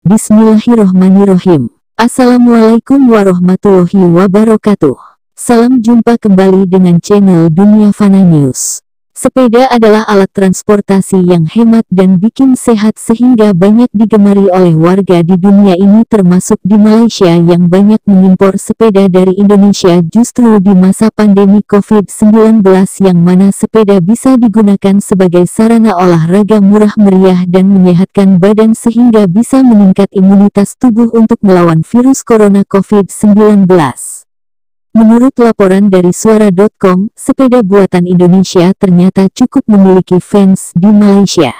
Bismillahirrohmanirrohim. Assalamualaikum warahmatullahi wabarakatuh. Salam jumpa kembali dengan channel Dunia Fana News. Sepeda adalah alat transportasi yang hemat dan bikin sehat sehingga banyak digemari oleh warga di dunia ini, termasuk di Malaysia yang banyak mengimpor sepeda dari Indonesia justru di masa pandemi COVID-19, yang mana sepeda bisa digunakan sebagai sarana olahraga murah meriah dan menyehatkan badan sehingga bisa meningkat imunitas tubuh untuk melawan virus corona COVID-19. Menurut laporan dari Suara.com, sepeda buatan Indonesia ternyata cukup memiliki fans di Malaysia.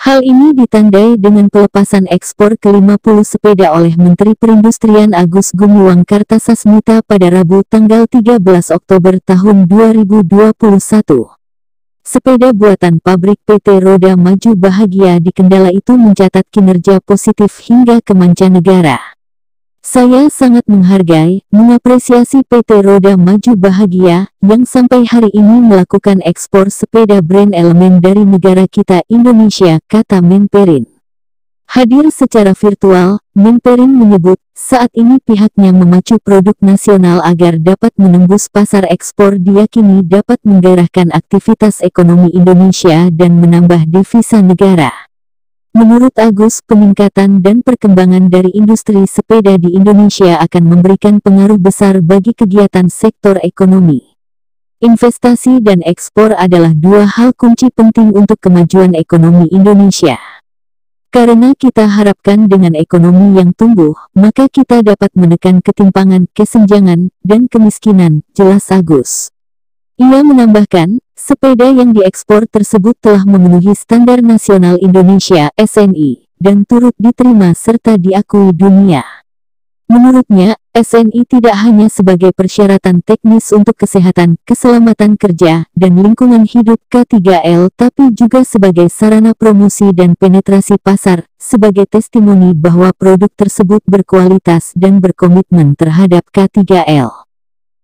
Hal ini ditandai dengan pelepasan ekspor ke-50 sepeda oleh Menteri Perindustrian Agus Gumiwang Kartasasmita pada Rabu tanggal 13 Oktober tahun 2021. Sepeda buatan pabrik PT Roda Maju Bahagia di Kendala itu mencatat kinerja positif hingga ke mancanegara. Saya sangat menghargai, mengapresiasi PT Roda Maju Bahagia, yang sampai hari ini melakukan ekspor sepeda brand elemen dari negara kita Indonesia, kata Menperin. Hadir secara virtual, Menperin menyebut, saat ini pihaknya memacu produk nasional agar dapat menembus pasar ekspor, diyakini dapat menggairahkan aktivitas ekonomi Indonesia dan menambah devisa negara. Menurut Agus, peningkatan dan perkembangan dari industri sepeda di Indonesia akan memberikan pengaruh besar bagi kegiatan sektor ekonomi. Investasi dan ekspor adalah dua hal kunci penting untuk kemajuan ekonomi Indonesia. Karena kita harapkan dengan ekonomi yang tumbuh, maka kita dapat menekan ketimpangan, kesenjangan, dan kemiskinan, jelas Agus. Ia menambahkan, sepeda yang diekspor tersebut telah memenuhi Standar Nasional Indonesia (SNI) dan turut diterima serta diakui dunia. Menurutnya, SNI tidak hanya sebagai persyaratan teknis untuk kesehatan, keselamatan kerja, dan lingkungan hidup (K3L), tapi juga sebagai sarana promosi dan penetrasi pasar, sebagai testimoni bahwa produk tersebut berkualitas dan berkomitmen terhadap K3L.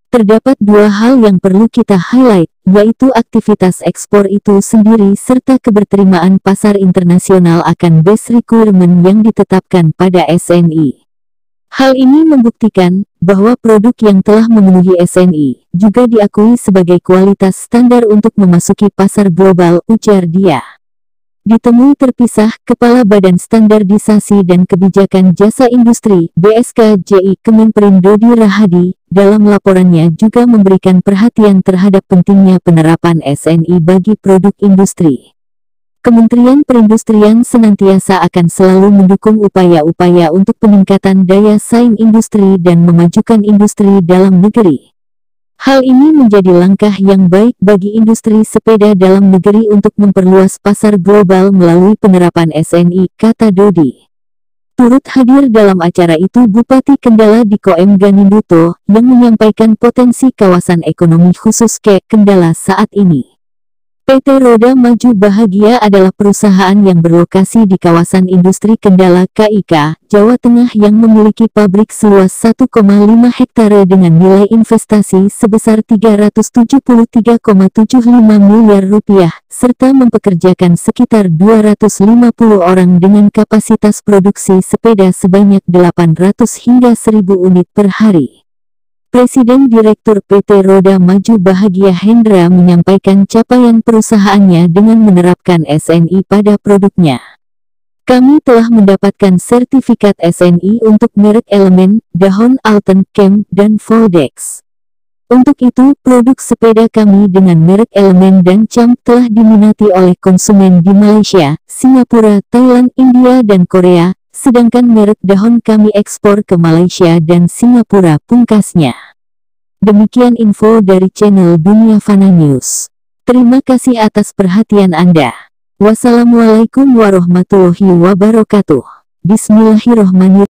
Terdapat dua hal yang perlu kita highlight, yaitu aktivitas ekspor itu sendiri serta keberterimaan pasar internasional akan base requirement yang ditetapkan pada SNI. Hal ini membuktikan bahwa produk yang telah memenuhi SNI juga diakui sebagai kualitas standar untuk memasuki pasar global, ujar dia. Ditemui terpisah, Kepala Badan Standarisasi dan Kebijakan Jasa Industri (BSKJI) Kemenperin Dodi Rahadi, dalam laporannya juga memberikan perhatian terhadap pentingnya penerapan SNI bagi produk industri. Kementerian Perindustrian senantiasa akan selalu mendukung upaya-upaya untuk peningkatan daya saing industri dan memajukan industri dalam negeri. Hal ini menjadi langkah yang baik bagi industri sepeda dalam negeri untuk memperluas pasar global melalui penerapan SNI, kata Dodi. Turut hadir dalam acara itu Bupati Kendala Diko M. Ganinduto, yang menyampaikan potensi kawasan ekonomi khusus Kendala saat ini. PT Roda Maju Bahagia adalah perusahaan yang berlokasi di kawasan industri Kendala KIK, Jawa Tengah yang memiliki pabrik seluas 1,5 hektare dengan nilai investasi sebesar 373,75 miliar rupiah, serta mempekerjakan sekitar 250 orang dengan kapasitas produksi sepeda sebanyak 800 hingga 1000 unit per hari. Presiden Direktur PT Roda Maju Bahagia Hendra menyampaikan capaian perusahaannya dengan menerapkan SNI pada produknya. Kami telah mendapatkan sertifikat SNI untuk merek Elemen, Dahon, Alten, Chem, dan Voldex. Untuk itu, produk sepeda kami dengan merek Elemen dan Cam telah diminati oleh konsumen di Malaysia, Singapura, Thailand, India, dan Korea. Sedangkan merek Dahon kami ekspor ke Malaysia dan Singapura, pungkasnya. Demikian info dari channel Dunia Fana News. Terima kasih atas perhatian Anda. Wassalamualaikum warahmatullahi wabarakatuh. Bismillahirrohmanirrohim.